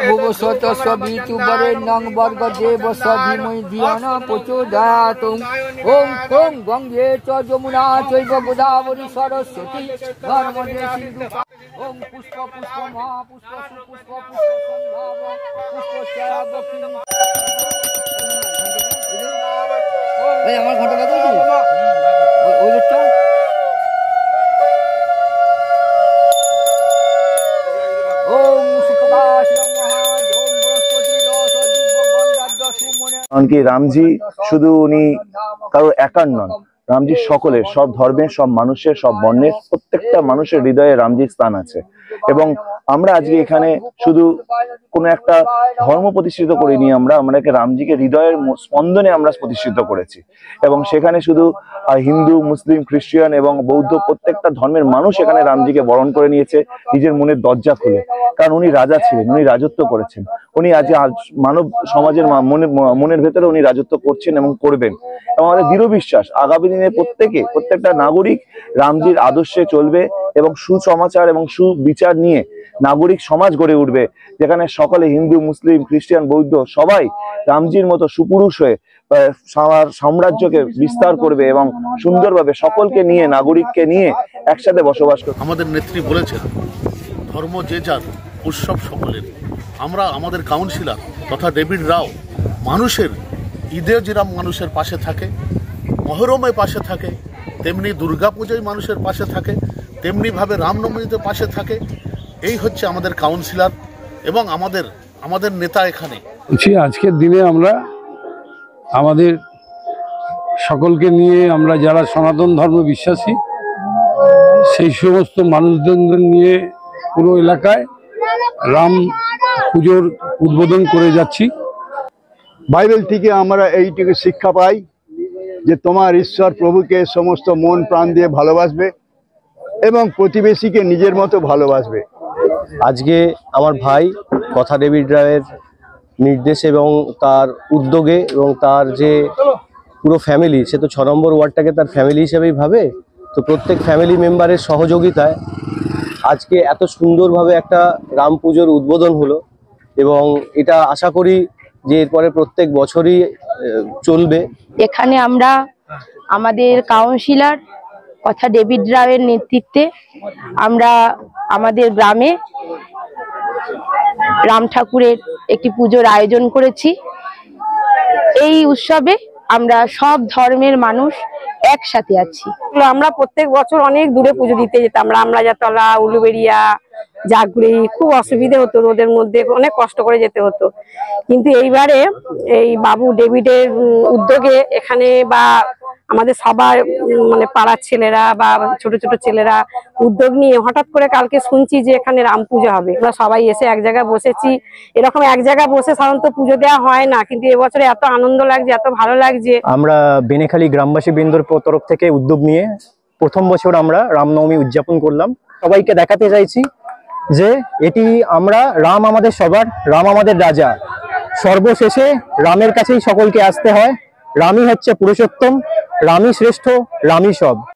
भुवस्वत सवितुर्वरे नং वर्ग देव सधीमहि धियः प्रचोदयात्। ओम ओम गंगे च यमुना चैव गोदावरी सरस्वती नर्मदे सिन्धु। ओम पुष्प पुष्प महापुष्प सुपुष्प पुष्प संभाव पुष्प चायावती। এই আমার ঘন্টা বাজাই ওই লোকটা এমনকি রামজি শুধু উনি কারোর একার নন, রামজি সকলের, সব ধর্মের, সব মানুষের, সব বর্ণের, প্রত্যেকটা মানুষের হৃদয়ে রামজির স্থান আছে। এবং আমরা আজকে এখানে শুধু কোনো একটা ধর্ম প্রতিষ্ঠিত করিনি, আমরা রামজিকে হৃদয়ের স্পন্দনে আমরা প্রতিষ্ঠিত করেছি। এবং সেখানে শুধু হিন্দু, মুসলিম, খ্রিস্টান এবং বৌদ্ধ প্রত্যেকটা ধর্মের মানুষ এখানে রামজিকে বরণ করে নিয়েছে নিজের মনের দরজা খুলে। কারণ উনি রাজা ছিলেন, উনি রাজত্ব করেছেন, উনি আজ মানব সমাজের মনের ভেতরে উনি রাজত্ব করছেন এবং করবেন। এবং আমাদের দৃঢ় বিশ্বাস আগামী দিনে প্রত্যেকটা নাগরিক রামজির আদর্শে চলবে এবং সুসমাচার এবং সুবিচার নিয়ে নাগরিক সমাজ গড়ে উঠবে, যেখানে সকলে হিন্দু, মুসলিম, খ্রিস্টান, বৌদ্ধ সবাই রামজির মতো সুপুরুষ হয়ে সাম্রাজ্যকে বিস্তার করবে এবং সুন্দরভাবে সকলকে নিয়ে, নাগরিককে নিয়ে একসাথে বসবাস করবে। আমাদের নেত্রী বলেছেন ধর্ম যে যার, উৎসব সকলের। আমরা আমাদের কাউন্সিলর তথা ডেভিড রাও মানুষের ঈদে যেরকম মানুষের পাশে থাকে, মহরমে পাশে থাকে, তেমনি দুর্গাপূজায় মানুষের পাশে থাকে, তেমনিভাবে রামনবমীতে পাশে থাকে। এই হচ্ছে আমাদের কাউন্সিলর এবং আমাদের নেতা এখানে। আজকের দিনে আমরা আমাদের সকলকে নিয়ে, আমরা যারা সনাতন ধর্ম বিশ্বাসী সেই সমস্ত মানুষদের নিয়ে পুরো এলাকায় রাম পুজোর উদ্বোধন করে যাচ্ছি। বাইবেল থেকে আমরা এইটুকু শিক্ষা পাই যে তোমার ঈশ্বর প্রভুকে সমস্ত মন প্রাণ দিয়ে ভালোবাসবে এবং প্রতিবেশীকে নিজের মতো ভালোবাসবে। আজকে আমার ভাই কথা ডেভিড রায়ের নির্দেশে এবং তার উদ্যোগে এবং তার যে পুরো ফ্যামিলি, সে তো 6 নম্বর ওয়ার্ডটাকে তার ফ্যামিলি হিসেবেই ভাবে, তো প্রত্যেক ফ্যামিলি মেম্বারের সহযোগিতায় আজকে এত সুন্দরভাবে একটা রাম পুজোর উদ্বোধন হলো। এবং এটা আশা করি যে এরপরে প্রত্যেক বছরই চলবে। এখানে আমরা আমাদের কাউন্সিলর কথা ডেভিড রায়ের নেতৃত্বে আমরা আমাদের গ্রামে রাম ঠাকুরের একটি পুজোর আয়োজন করেছি। এই উৎসবে আমরা সব ধর্মের মানুষ একসাথে আছি। আমরা প্রত্যেক বছর অনেক দূরে পুজো দিতে যেতাম, রামরাজাতলা, উলুবেড়িয়া, জাগড়ি, খুব অসুবিধে হতো, রোদের মধ্যে অনেক কষ্ট করে যেতে হতো। কিন্তু এইবারে এই বাবু ডেভিডের উদ্যোগে এখানে বা আমাদের সবার মানে পাড়ার ছেলেরা বা ছোট ছোট ছেলেরা উদ্যোগ নিয়ে হঠাৎ করে কালকে শুনছি যে এখানে রাম পুজো হবে। আমরা সবাই এসে এক জায়গায় বসেছি, এরকম এক জায়গায় বসে সাধারণত পুজো দেওয়া হয় না, কিন্তু এবছরে এত আনন্দ লাগছে, এত ভালো লাগছে। আমরা বেনেখালী গ্রামবাসী বৃন্দর তরফ থেকে উদ্যোগ নিয়ে প্রথম বছর আমরা রামনবমী উদযাপন করলাম। সবাইকে দেখাতে চাইছি যে এটি আমরা, রাম আমাদের সবার, রাম আমাদের রাজা, সর্বশেষে রামের কাছেই সকলকে আসতে হয়। রামই হচ্ছে পুরুষোত্তম, রামই শ্রেষ্ঠ, রামই সব।